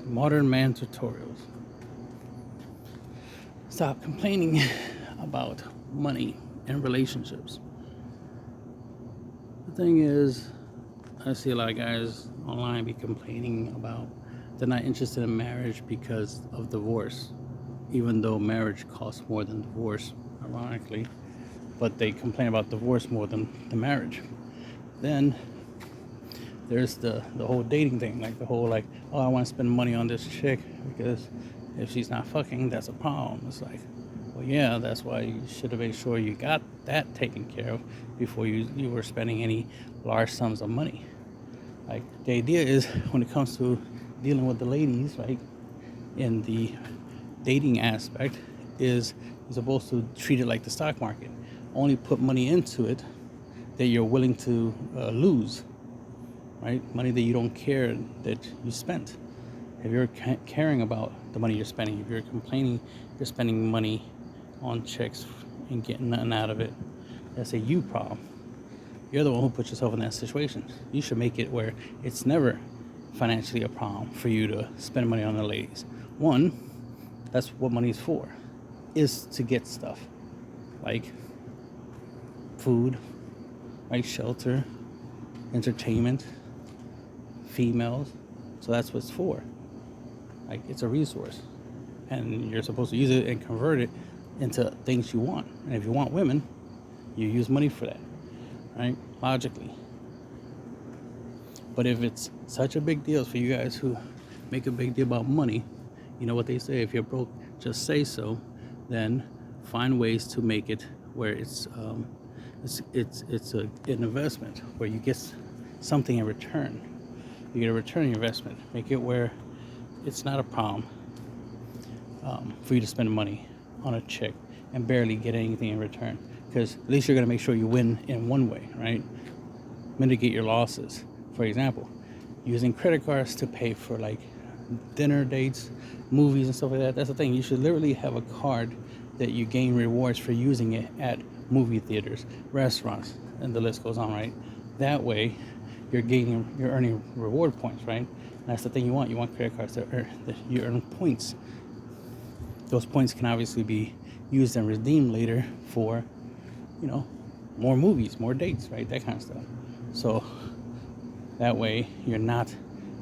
Modern man tutorials. Stop complaining about money and relationships. The thing is, I see a lot of guys online be complaining about they're not interested in marriage because of divorce, even though marriage costs more than divorce, ironically. But they complain about divorce more than the marriage. Then there's the whole dating thing, like the whole like, oh, I want to spend money on this chick because if she's not fucking, that's a problem. It's like, well, yeah, that's why you should have made sure you got that taken care of before you were spending any large sums of money. Like, the idea is when it comes to dealing with the ladies, right, in the dating aspect, is you're supposed to treat it like the stock market. Only put money into it that you're willing to lose, right? Money that you don't care that you spent. If you're caring about the money you're spending, if you're complaining you're spending money on chicks and getting nothing out of it, that's a you problem. You're the one who put yourself in that situation. You should make it where it's never financially a problem for you to spend money on the ladies. One, that's what money's for, is to get stuff like food, right, shelter, entertainment, females. So that's what it's for. Like, it's a resource, and you're supposed to use it and convert it into things you want. And if you want women, you use money for that, right? Logically. But if it's such a big deal for you guys who make a big deal about money, you know what they say: if you're broke, just say so. Then find ways to make it where it's an investment where you get something in return. You get a return on your investment. Make it where it's not a problem for you to spend money on a chick and barely get anything in return. Because at least you're going to make sure you win in one way, right? Mitigate your losses. For example, using credit cards to pay for like dinner dates, movies, and stuff like that. That's the thing. You should literally have a card that you gain rewards for using it at movie theaters, restaurants, and the list goes on, right? That way, you're earning reward points, right? And that's the thing you want. You want credit cards that you earn points. Those points can obviously be used and redeemed later for, more movies, more dates, right? That kind of stuff. So that way, you're not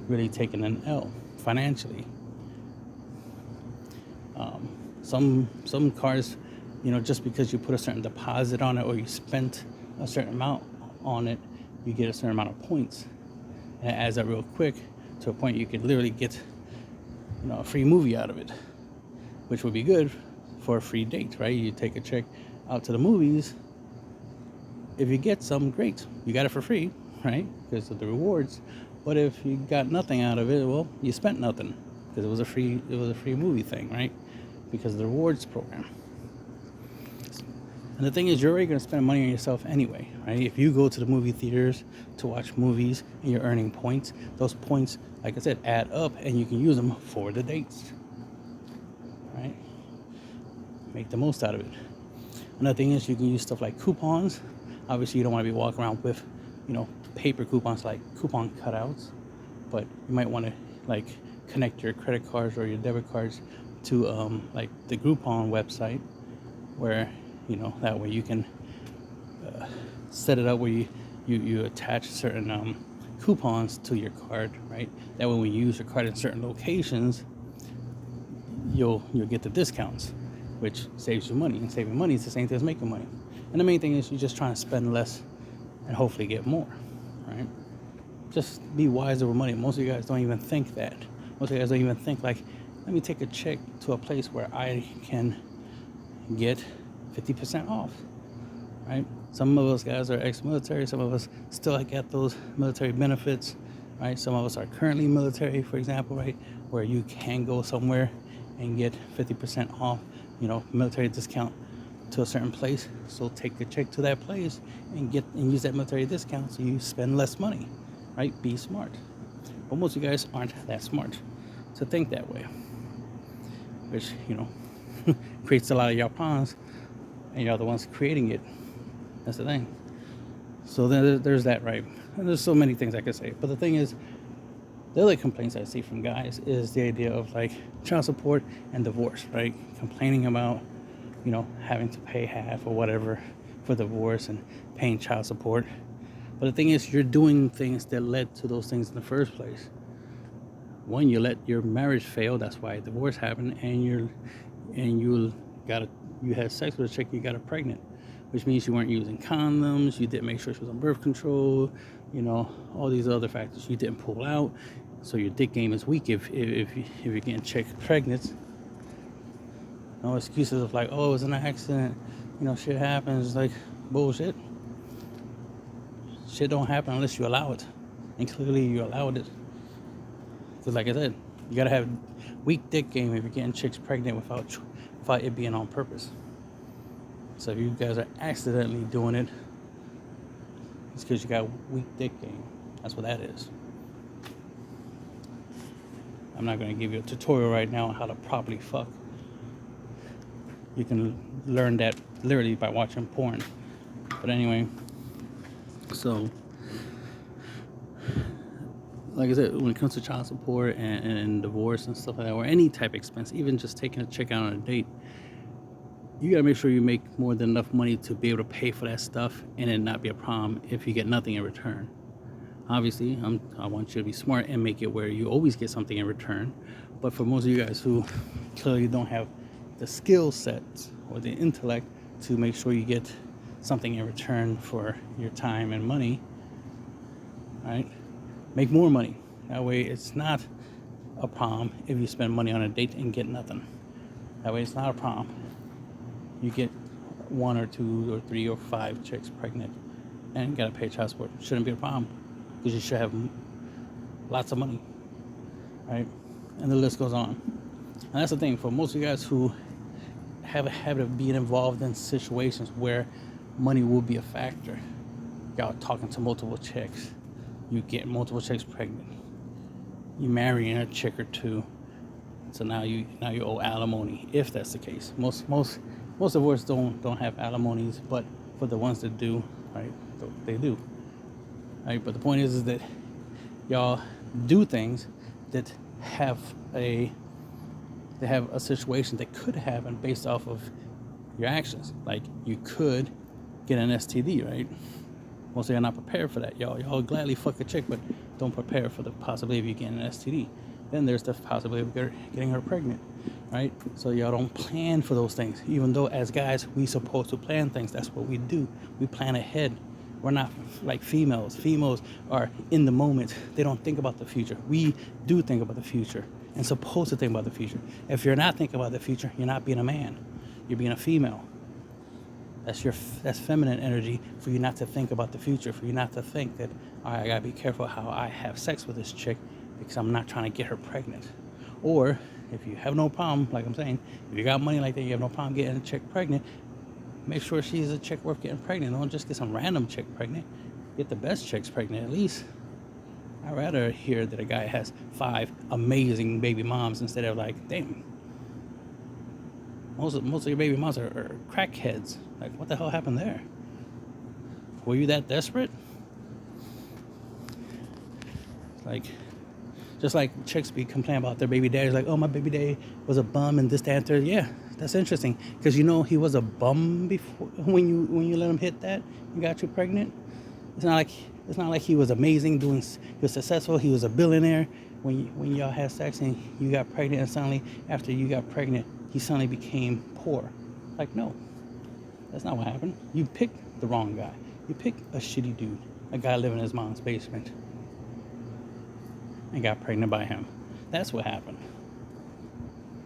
really taking an L financially. Some cards, just because you put a certain deposit on it or you spent a certain amount on it, you get a certain amount of points. And it adds up real quick to a point you could literally get, a free movie out of it, which would be good for a free date, right? You take a chick out to the movies. If you get some, great. You got it for free, right? Because of the rewards. But if you got nothing out of it, well, you spent nothing because it was a free movie thing, right? Because of the rewards program. And the thing is, you're already going to spend money on yourself anyway, right? If you go to the movie theaters to watch movies and you're earning points, those points, like I said, add up and you can use them for the dates, right? Make the most out of it. Another thing is you can use stuff like coupons. Obviously, you don't want to be walking around with, paper coupons like coupon cutouts, but you might want to like connect your credit cards or your debit cards to like the Groupon website, where that way you can set it up where you attach certain coupons to your card, right? That way when you use your card in certain locations, you'll get the discounts, which saves you money. And saving money is the same thing as making money. And the main thing is you're just trying to spend less and hopefully get more, right? Just be wiser with money. Most of you guys don't even think that. Most of you guys don't even think like, let me take a check to a place where I can get 50% off, right? Some of us guys are ex-military. Some of us still get those military benefits, right? Some of us are currently military, for example, right? Where you can go somewhere and get 50% off, military discount to a certain place. So take the check to that place and use that military discount so you spend less money, right? Be smart. But most of you guys aren't that smart to think that way, which, creates a lot of y'all problems, and you're the ones creating it. That's the thing. So there's that, right? And there's so many things I could say. But the thing is, The other complaints I see from guys is the idea of like child support and divorce, right? Complaining about, having to pay half or whatever for divorce and paying child support. But the thing is, you're doing things that led to those things in the first place. One, you let your marriage fail. That's why divorce happened, and you had sex with a chick, you got her pregnant, which means you weren't using condoms, you didn't make sure she was on birth control, all these other factors. You didn't pull out, so your dick game is weak if you're getting chicks pregnant. No excuses of like, oh, it was an accident, shit happens. Like, bullshit. Shit don't happen unless you allow it, and clearly you allowed it. Because like I said, you gotta have weak dick game if you're getting chicks pregnant without it being on purpose. So if you guys are accidentally doing it, it's because you got weak dick game. That's what that is. I'm not gonna give you a tutorial right now on how to properly fuck. You can learn that literally by watching porn. But anyway, so like I said, when it comes to child support and divorce and stuff like that, or any type of expense, even just taking a chick out on a date, you gotta make sure you make more than enough money to be able to pay for that stuff and it not be a problem if you get nothing in return. Obviously, I want you to be smart and make it where you always get something in return. But for most of you guys who clearly don't have the skill sets or the intellect to make sure you get something in return for your time and money, right? Make more money. That way it's not a problem if you spend money on a date and get nothing. That way it's not a problem. You get 1 or 2 or 3 or 5 chicks pregnant and gotta pay child support. Shouldn't be a problem because you should have lots of money, right? And the list goes on. And that's the thing for most of you guys who have a habit of being involved in situations where money will be a factor. Y'all talking to multiple chicks. You get multiple chicks pregnant. You marrying a chick or two. So now you owe alimony, if that's the case. Most divorces don't have alimonies, but for the ones that do, right, they do. Right? But the point is that y'all do things that have a situation that could happen based off of your actions. Like you could get an STD, right? Most of y'all not prepared for that. Y'all gladly fuck a chick, but don't prepare for the possibility of you getting an STD. Then there's the possibility of getting her pregnant, right? So y'all don't plan for those things. Even though as guys, we supposed to plan things. That's what we do. We plan ahead. We're not like females. Females are in the moment. They don't think about the future. We do think about the future and supposed to think about the future. If you're not thinking about the future, you're not being a man. You're being a female. That's feminine energy for you not to think about the future, for you not to think that, all right, I gotta be careful how I have sex with this chick because I'm not trying to get her pregnant. Or if you have no problem, like I'm saying, if you got money like that, you have no problem getting a chick pregnant, make sure she's a chick worth getting pregnant. Don't just get some random chick pregnant. Get the best chicks pregnant at least. I'd rather hear that a guy has 5 amazing baby moms instead of like, damn, most of your baby moms are crackheads. Like, what the hell happened there? Were you that desperate? Like, just like chicks be complaining about their baby daddies, like, oh, my baby daddy was a bum and this, that, and third. Yeah, that's interesting because he was a bum before when you let him hit that and got you pregnant. It's not like he was amazing, he was successful. He was a billionaire when y'all had sex and you got pregnant, and suddenly after you got pregnant, he suddenly became poor. Like, no, that's not what happened. You picked the wrong guy. You picked a shitty dude, a guy living in his mom's basement, and got pregnant by him. That's what happened.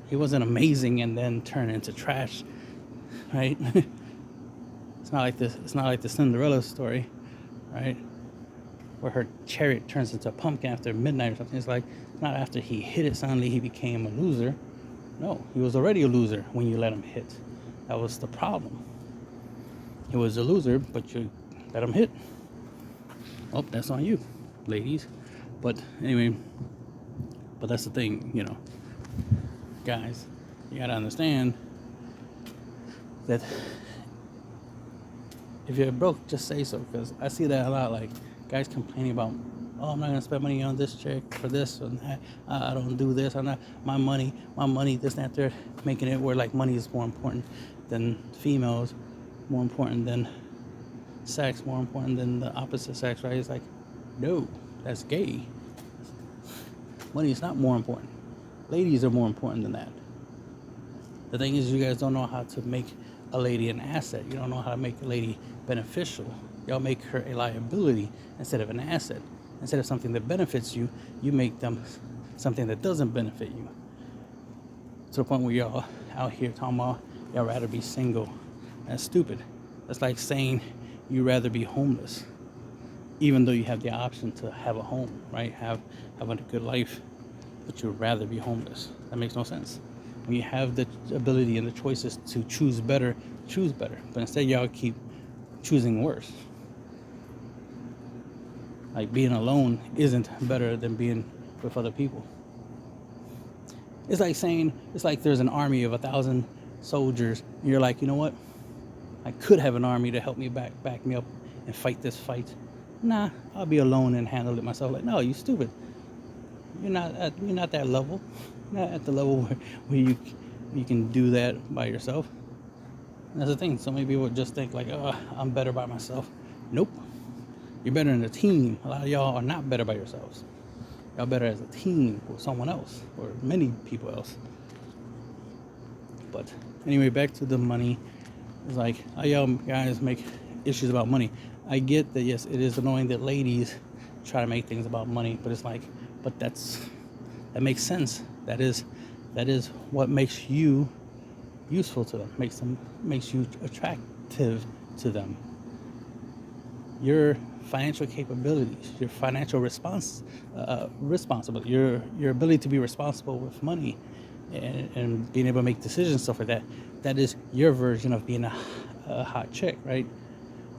He wasn't amazing and then turned into trash, right? It's not like the Cinderella story, right? Where her chariot turns into a pumpkin after midnight or something. It's like, not after he hit it, suddenly he became a loser. No, he was already a loser when you let him hit. That was the problem. He was a loser, but you let him hit. Oh, that's on you, ladies. But anyway, that's the thing, guys, you gotta understand that if you're broke, just say so, because I see that a lot, like guys complaining about Oh, I'm not gonna spend money on this chick for this and that. I don't do this. I'm not my money, this and that. They're making it where like money is more important than females, more important than sex, more important than the opposite sex, right? It's like, no, that's gay. Money is not more important. Ladies are more important than that. The thing is, you guys don't know how to make a lady an asset. You don't know how to make a lady beneficial. Y'all make her a liability instead of an asset. Instead of something that benefits you, you make them something that doesn't benefit you. To the point where y'all out here talking about y'all rather be single. That's stupid. That's like saying you rather be homeless, even though you have the option to have a home, right? Have a good life, but you'd rather be homeless. That makes no sense. When you have the ability and the choices to choose better, choose better. But instead, y'all keep choosing worse. Like being alone isn't better than being with other people. It's like saying, it's like there's an army of 1,000 soldiers, and you're like, you know what? I could have an army to help me back me up and fight this fight. Nah, I'll be alone and handle it myself. Like, no, you stupid. You're not that level. You're not at the level where you can do that by yourself. And that's the thing. So many people just think like, oh, I'm better by myself. Nope. You're better in a team. A lot of y'all are not better by yourselves. Y'all better as a team with someone else or many people else. But anyway, back to the money. It's like, how y'all guys make issues about money. I get that, yes, it is annoying that ladies try to make things about money, but it's like, but that makes sense. That is what makes you useful to them, makes you attractive to them. Your financial capabilities, your financial responsibility, your ability to be responsible with money and being able to make decisions, stuff like that. That is your version of being a hot chick, right?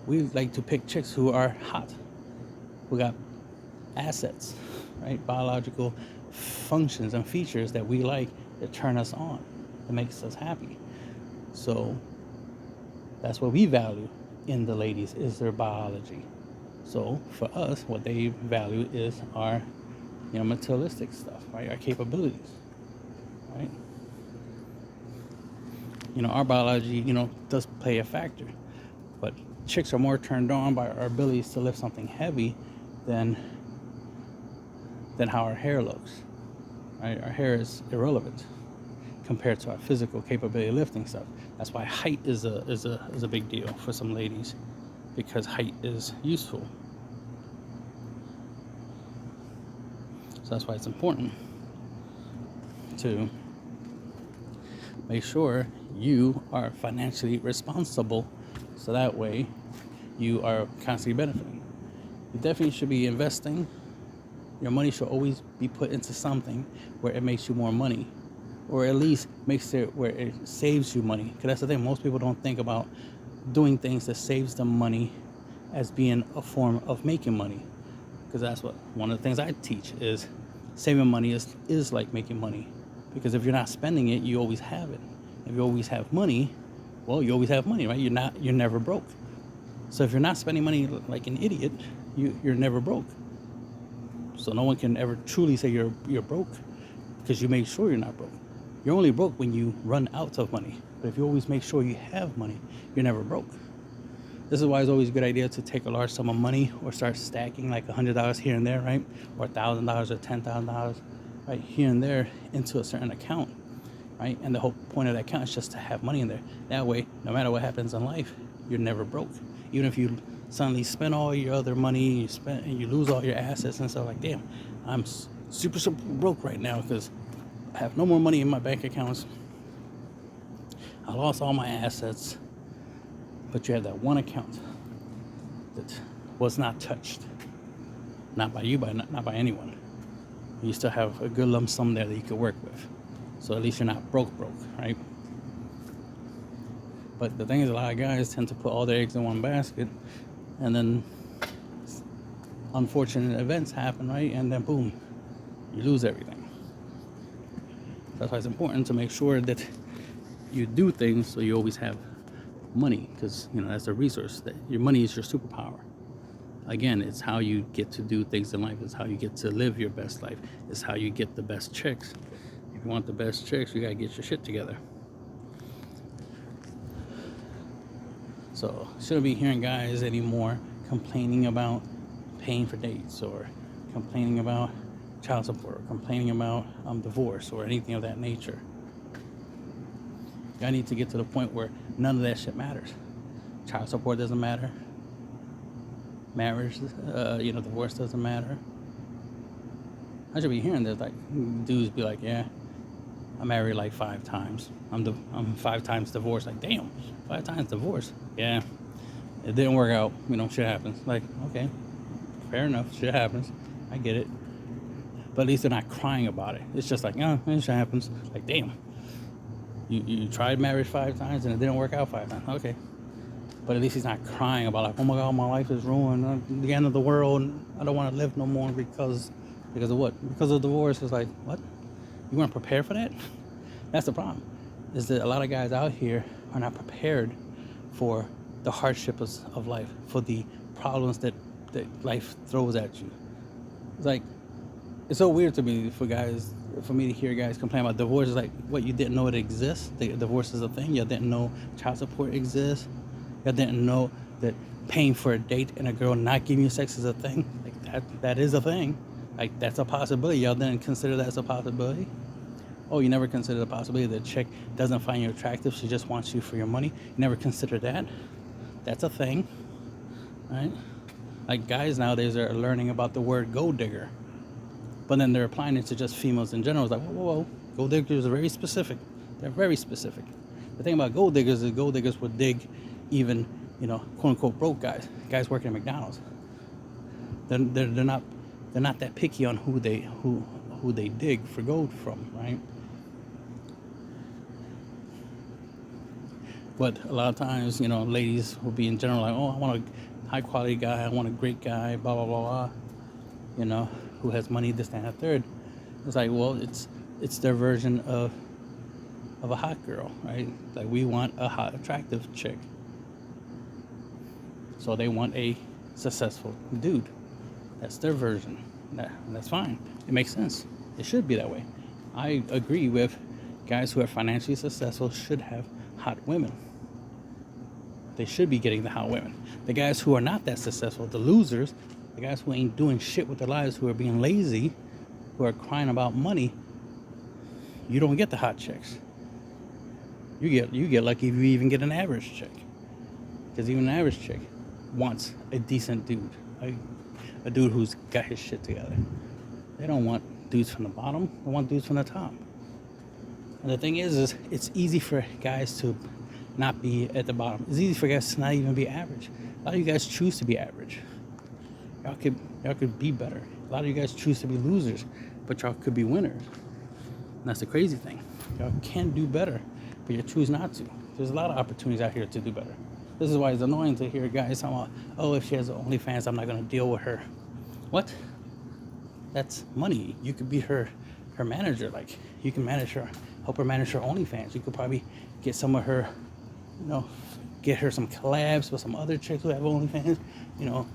We like to pick chicks who are hot, who got assets, right? Biological functions and features that we like, that turn us on, that makes us happy. So that's what we value in the ladies, is their biology. So for us, what they value is our, materialistic stuff, right? Our capabilities, right? Our biology, does play a factor, but chicks are more turned on by our abilities to lift something heavy than how our hair looks, right? Our hair is irrelevant compared to our physical capability of lifting stuff. That's why height is a big deal for some ladies, because height is useful. So that's why it's important to make sure you are financially responsible, so that way you are constantly benefiting. You definitely should be investing. Your money should always be put into something where it makes you more money, or at least makes it where it saves you money. Because that's the thing, most people don't think about doing things that saves them money as being a form of making money. Because that's what one of the things I teach is saving money is like making money. Because if you're not spending it, you always have it. If you always have money, well, you always have money, right? You're never broke. So if you're not spending money like an idiot, you're never broke. So no one can ever truly say you're broke, because you make sure you're not broke. You're only broke when you run out of money. But if you always make sure you have money, you're never broke. This is why it's always a good idea to take a large sum of money or start stacking like $100 here and there, right? Or $1,000 or $10,000, right? Here and there into a certain account, right? And the whole point of that account is just to have money in there. That way, no matter what happens in life, you're never broke. Even if you suddenly spend all your other money, you lose all your assets and stuff, like, damn, I'm super broke right now because I have no more money in my bank accounts. I lost all my assets. But you have that one account that was not touched, not by you, not by anyone. You still have a good lump sum there that you could work with. So at least you're not broke, right? But the thing is, a lot of guys tend to put all their eggs in one basket, and then unfortunate events happen, right? And then boom, you lose everything. That's why it's important to make sure that you do things so you always have money, because that's a resource. That your money is your superpower. Again, it's how you get to do things in life. It's how you get to live your best life. It's how you get the best chicks. If you want the best chicks, you gotta get your shit together. So shouldn't be hearing guys anymore complaining about paying for dates, or complaining about child support, or complaining about divorce, or anything of that nature. I need to get to the point where none of that shit matters. Child support doesn't matter. Marriage, divorce doesn't matter. I should be hearing this, like, dudes be like, yeah, I'm married like 5 times. I'm 5 times divorced. Like, damn, 5 times divorced. Yeah, it didn't work out. Shit happens. Like, okay, fair enough. Shit happens. I get it. But at least they're not crying about it. It's just like, oh, shit happens. Like, damn, you tried marriage 5 times and it didn't work out 5 times. Okay. But at least he's not crying about, like, oh my God, my life is ruined. The end of the world. I don't want to live no more because of what? Because of divorce. It's like, what? You weren't prepared for that? That's the problem. Is that a lot of guys out here are not prepared for the hardships of life, for the problems that life throws at you. It's like, it's so weird to me for me to hear guys complain about divorce. It's like, what, you didn't know it exists? Divorce is a thing? You didn't know child support exists? You didn't know that paying for a date and a girl not giving you sex is a thing? Like, that is a thing. Like, that's a possibility. Y'all didn't consider that as a possibility? Oh, you never considered the possibility that a chick doesn't find you attractive, she just wants you for your money? You never considered that? That's a thing, right? Like, guys nowadays are learning about the word gold digger, but then they're applying it to just females in general. It's like, whoa. Gold diggers are very specific. They're very specific. The thing about gold diggers is gold diggers would dig even, quote unquote broke guys working at McDonald's. They're not that picky on who they dig for gold from, right? But a lot of times, ladies will be in general like, oh, I want a high quality guy, I want a great guy, blah blah blah blah, who has money, this, that, and that, third. It's like, well, it's their version of a hot girl, right? Like, we want a hot, attractive chick. So they want a successful dude. That's their version. That's fine. It makes sense. It should be that way. I agree with guys who are financially successful should have hot women. They should be getting the hot women. The guys who are not that successful, the losers, the guys who ain't doing shit with their lives, who are being lazy, who are crying about money, you don't get the hot chicks. You get lucky if you even get an average chick. Because even an average chick wants a decent dude. A dude who's got his shit together. They don't want dudes from the bottom. They want dudes from the top. And the thing is it's easy for guys to not be at the bottom. It's easy for guys to not even be average. A lot of you guys choose to be average. Y'all could be better. A lot of you guys choose to be losers, but y'all could be winners. And that's the crazy thing. Y'all can do better, but you choose not to. There's a lot of opportunities out here to do better. This is why it's annoying to hear guys talking about, oh, if she has OnlyFans, I'm not going to deal with her. What? That's money. You could be her manager. Like, you can help her manage her OnlyFans. You could probably get some of her, get her some collabs with some other chicks who have OnlyFans.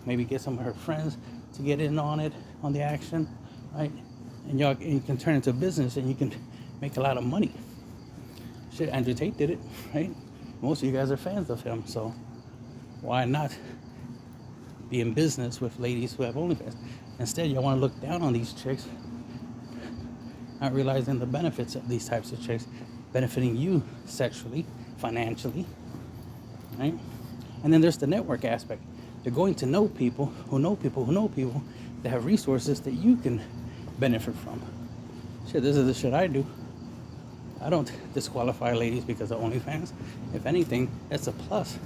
Maybe get some of her friends to get in on it, on the action, right? And you can turn it into a business and you can make a lot of money. Shit, Andrew Tate did it, right? Most of you guys are fans of him, so why not be in business with ladies who have OnlyFans? Instead, you want to look down on these chicks, not realizing the benefits of these types of chicks benefiting you sexually, financially, right? And then there's the network aspect. You're going to know people who know people who know people that have resources that you can benefit from. Shit, this is the shit I do. I don't disqualify ladies because of OnlyFans. If anything, that's a plus.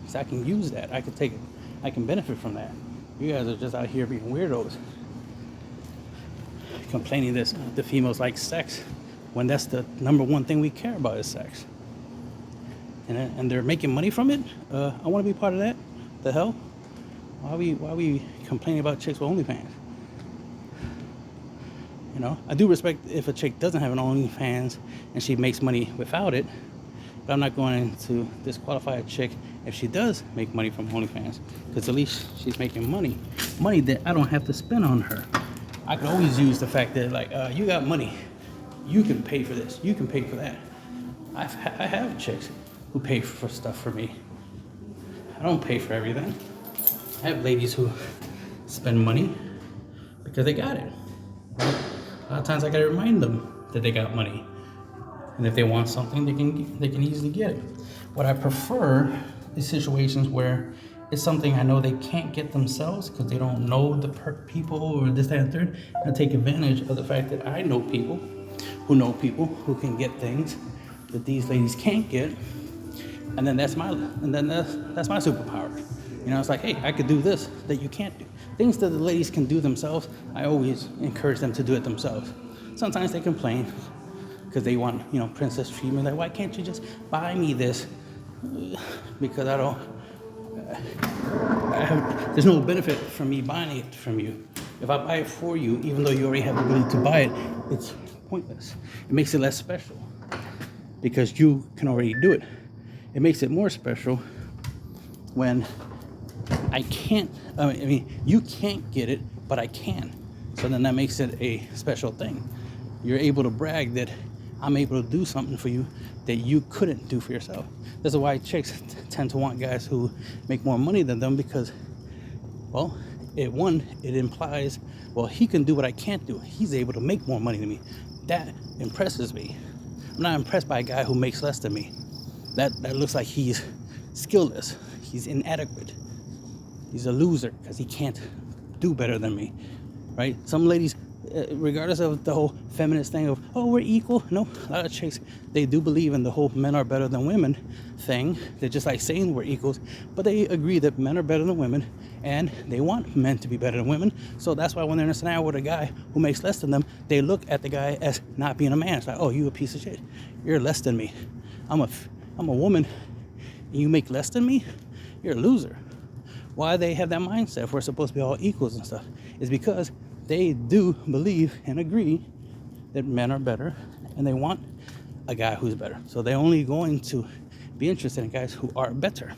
Because I can use that. I can take it. I can benefit from that. You guys are just out here being weirdos. Complaining that the females like sex when that's the number one thing we care about is sex. And they're making money from it? I want to be part of that. The hell? Why are we complaining about chicks with OnlyFans? I do respect if a chick doesn't have an OnlyFans and she makes money without it, but I'm not going to disqualify a chick if she does make money from OnlyFans, because at least she's making money that I don't have to spend on her. I could always use the fact that, like, you got money, you can pay for this, you can pay for that. I have chicks who pay for stuff for me. I don't pay for everything. I have ladies who spend money because they got it. A lot of times I gotta remind them that they got money, and if they want something, they can easily get it. What I prefer is situations where it's something I know they can't get themselves because they don't know the people or this, that, and third. I take advantage of the fact that I know people who can get things that these ladies can't get, and then that's my superpower. You know, it's like, hey, I could do this that you can't do. Things that the ladies can do themselves, I always encourage them to do it themselves. Sometimes they complain because they want, you know, princess treatment. Like, why can't you just buy me this? Because there's no benefit from me buying it from you. If I buy it for you, even though you already have the ability to buy it, it's pointless. It makes it less special because you can already do it. It makes it more special when I can't, you can't get it, but I can. So then that makes it a special thing. You're able to brag that I'm able to do something for you that you couldn't do for yourself. This is why chicks tend to want guys who make more money than them, because, well, it implies, well, he can do what I can't do. He's able to make more money than me. That impresses me. I'm not impressed by a guy who makes less than me. That looks like he's skillless. He's inadequate. He's a loser because he can't do better than me, right? Some ladies, regardless of the whole feminist thing of, oh, we're equal. No, a lot of chicks, they do believe in the whole men are better than women thing. They're just like saying we're equals, but they agree that men are better than women, and they want men to be better than women. So that's why when they're in a scenario with a guy who makes less than them, they look at the guy as not being a man. It's like, oh, you a piece of shit. You're less than me. I'm a woman, and you make less than me? You're a loser. Why they have that mindset if we're supposed to be all equals and stuff is because they do believe and agree that men are better, and they want a guy who's better. So they're only going to be interested in guys who are better.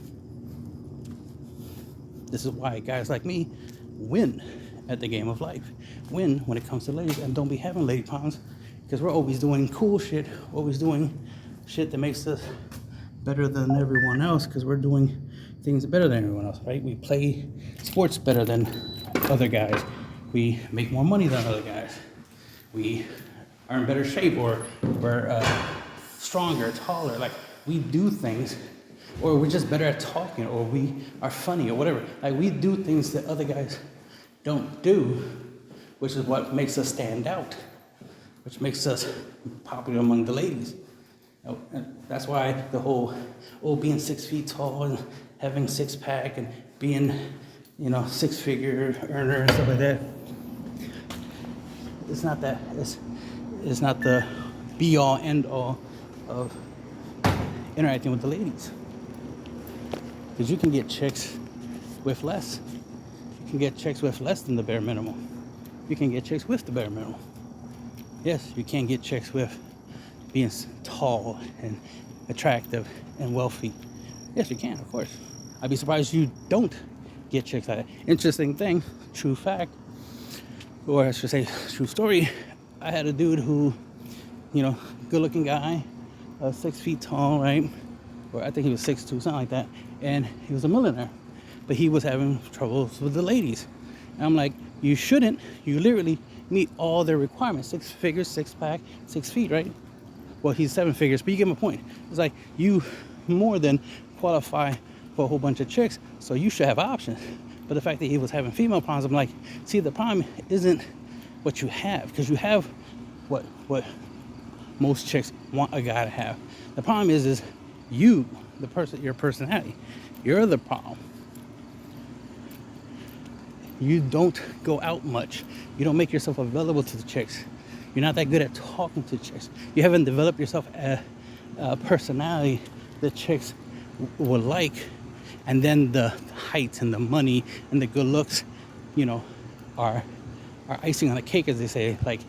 This is why guys like me win at the game of life. Win when it comes to ladies, and don't be having lady problems, because we're always doing cool shit, always doing shit that makes us better than everyone else, because we're doing things better than everyone else, right? We play sports better than other guys. We make more money than other guys. We are in better shape, or we're stronger, taller. Like, we do things, or we're just better at talking, or we are funny, or whatever. Like, we do things that other guys don't do, which is what makes us stand out, which makes us popular among the ladies. And that's why the whole, being 6 feet tall and having six-pack and being, six-figure earner and stuff like that, it's not the be-all, end-all of interacting with the ladies. Because you can get chicks with less. You can get chicks with less than the bare minimum. You can get chicks with the bare minimum. Yes, you can get chicks with being tall and attractive and wealthy. Yes, you can, of course. I'd be surprised you don't get chicks like that. Interesting thing, true fact, or I should say true story. I had a dude who, good looking guy, 6 feet tall, right? Or I think he was 6'2", something like that. And he was a millionaire, but he was having troubles with the ladies. And I'm like, you shouldn't. You literally meet all their requirements. 6 figures, six-pack, 6 feet, right? Well, he's 7 figures, but you get my point. It's like, you more than qualify for a whole bunch of chicks, so you should have options. But the fact that he was having female problems, I'm like, see, the problem isn't what you have, because you have what most chicks want a guy to have. The problem is you, the person, your personality. You're the problem. You don't go out much. You don't make yourself available to the chicks. You're not that good at talking to chicks. You haven't developed yourself a personality that chicks will like. And then the height and the money and the good looks, are icing on the cake, as they say. Like,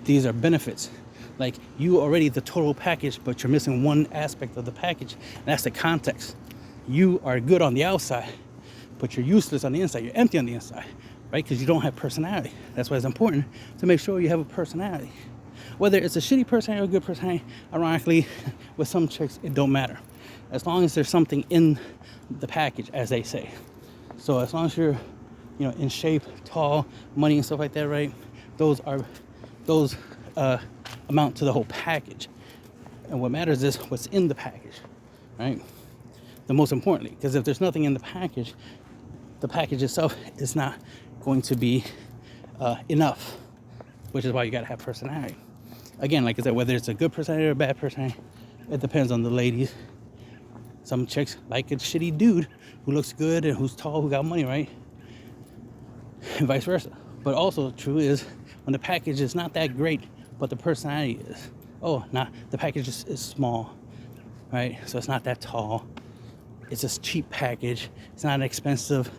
these are benefits. Like, you already the total package, but you're missing one aspect of the package, and that's the context. you are good on the outside, but you're useless on the inside. You're empty on the inside, right? Because you don't have personality. That's why it's important to make sure you have a personality. Whether it's a shitty personality or a good personality, ironically, with some chicks, it don't matter. As long as there's something in the package, as they say. So as long as you're, in shape, tall, money and stuff like that, right? Those amount to the whole package. And what matters is what's in the package, right? The most importantly, because if there's nothing in the package itself is not going to be enough, which is why you gotta have personality. Again, like I said, whether it's a good personality or a bad personality, it depends on the ladies. Some chicks like a shitty dude who looks good and who's tall, who got money, right? And vice versa. But also true is when the package is not that great, but the personality is. The package is small, right? So it's not that tall. It's a cheap package. It's not an expensive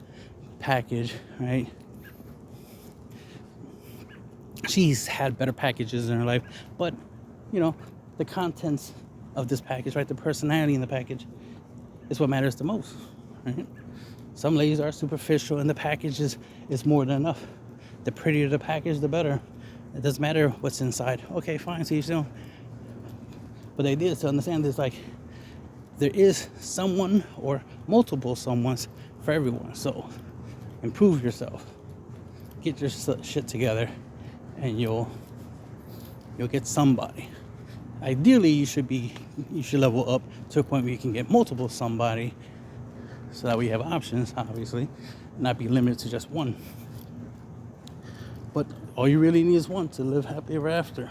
package, right? She's had better packages in her life, but the contents of this package, right? The personality in the package is what matters the most, right? Some ladies are superficial, and the package is more than enough. The prettier the package, the better. It doesn't matter what's inside. Okay, fine, so you still. But the idea is to understand this, like, there is someone or multiple someones for everyone. So improve yourself, get your shit together, and you'll get somebody. Ideally, you should level up to a point where you can get multiple somebody, so that we have options, obviously, not be limited to just one. But all you really need is one to live happy ever after.